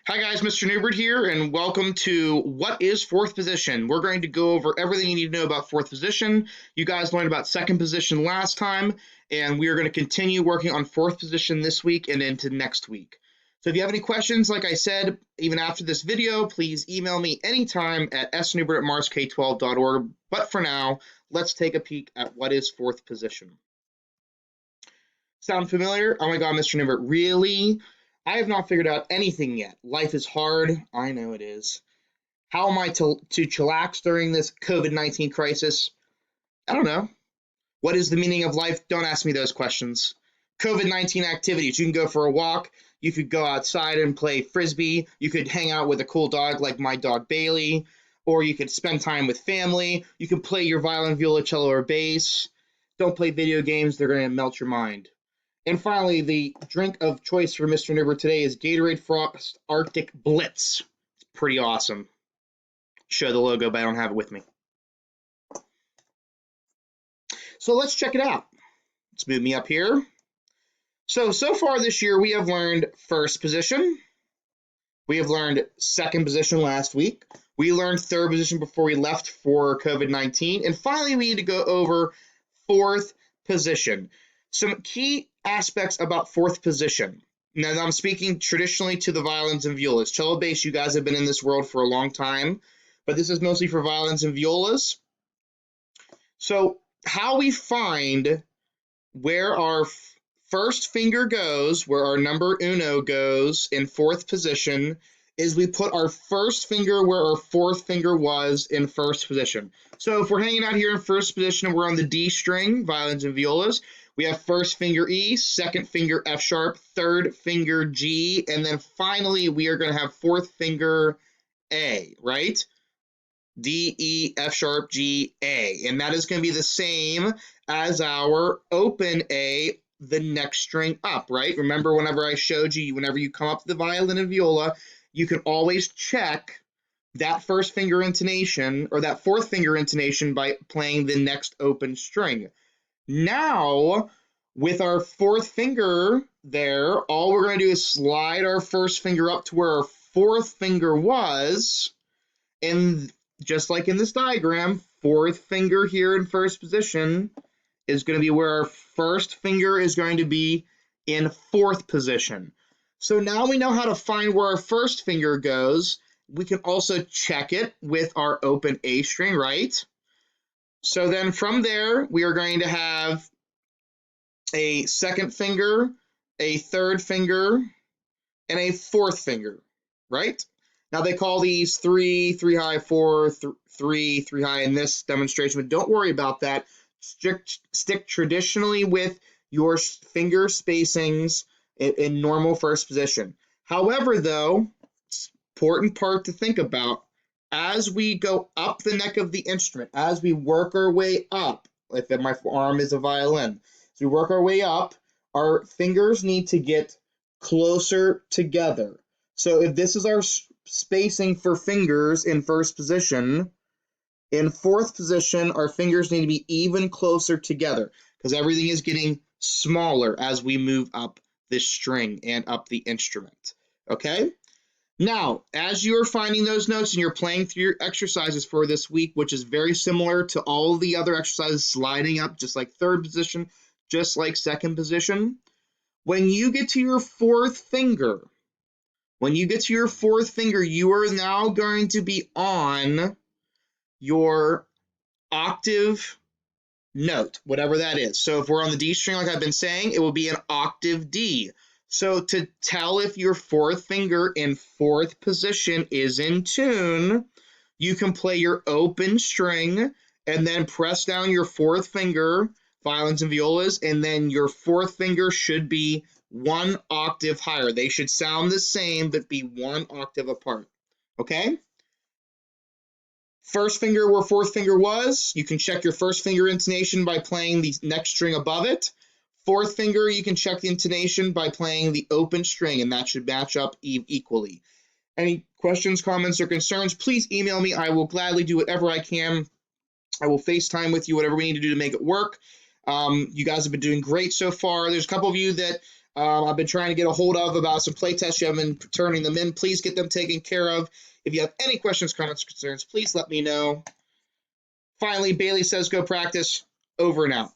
Hi guys, Mr. Newbert here, and welcome to What is Fourth Position? We're going to go over everything you need to know about fourth position. You guys learned about second position last time, and we are going to continue working on fourth position this week and into next week. So if you have any questions, like I said, even after this video, please email me anytime at snewbert@marsk12.org. But for now, let's take a peek at what is fourth position. Sound familiar? Oh my god, Mr. Newbert, really? I have not figured out anything yet. Life is hard. I know it is. How am I to chillax during this COVID-19 crisis? I don't know. What is the meaning of life? Don't ask me those questions. COVID-19 activities. You can go for a walk. You could go outside and play frisbee. You could hang out with a cool dog like my dog Bailey. Or you could spend time with family. You can play your violin, viola, cello, or bass. Don't play video games. They're going to melt your mind. And finally, the drink of choice for Mr. Newbert today is Gatorade Frost Arctic Blitz. It's pretty awesome. Show the logo, but I don't have it with me. So let's check it out. Let's move me up here. So far this year, we have learned first position. We have learned second position last week. We learned third position before we left for COVID-19. And finally, we need to go over fourth position. Some key aspects about fourth position. Now, I'm speaking traditionally to the violins and violas. Cello, bass, you guys have been in this world for a long time, but this is mostly for violins and violas. So how we find where our first finger goes, where our number uno goes in fourth position, is we put our first finger where our fourth finger was in first position. So if we're hanging out here in first position and we're on the D string, violins and violas, we have first finger E, second finger F sharp, third finger G, and then finally we are going to have fourth finger A, right? D, E, F sharp, G, A. And that is going to be the same as our open A, the next string up, right? Remember whenever I showed you, whenever you come up to the violin and viola, you can always check that first finger intonation or that fourth finger intonation by playing the next open string. Now, with our fourth finger there, all we're going to do is slide our first finger up to where our fourth finger was, and just like in this diagram, fourth finger here in first position is going to be where our first finger is going to be in fourth position. So now we know how to find where our first finger goes. We can also check it with our open A string, right? So then from there, we are going to have a second finger, a third finger, and a fourth finger, right? Now they call these 3, 3 high, 4, 3, 3 high in this demonstration, but don't worry about that. Stick traditionally with your finger spacings in normal first position. However, though, important part to think about, as we go up the neck of the instrument, as we work our way up, if my arm is a violin, as we work our way up, our fingers need to get closer together. So if this is our spacing for fingers in first position, in fourth position, our fingers need to be even closer together because everything is getting smaller as we move up this string and up the instrument. Okay? Now, as you're finding those notes and you're playing through your exercises for this week, which is very similar to all the other exercises, sliding up just like third position, just like second position, when you get to your fourth finger, you are now going to be on your octave note, whatever that is. So if we're on the D string, like I've been saying, it will be an octave D. So to tell if your fourth finger in fourth position is in tune, you can play your open string and then press down your fourth finger, violins and violas, and then your fourth finger should be one octave higher. They should sound the same, but be one octave apart. Okay? First finger where fourth finger was, you can check your first finger intonation by playing the next string above it. Fourth finger, you can check the intonation by playing the open string, and that should match up equally. Any questions, comments, or concerns, please email me. I will gladly do whatever I can. I will FaceTime with you, whatever we need to do to make it work. You guys have been doing great so far. There's a couple of you that I've been trying to get a hold of about some playtests. You haven't been turning them in. Please get them taken care of. If you have any questions, comments, concerns, please let me know. Finally, Bailey says go practice. Over and out.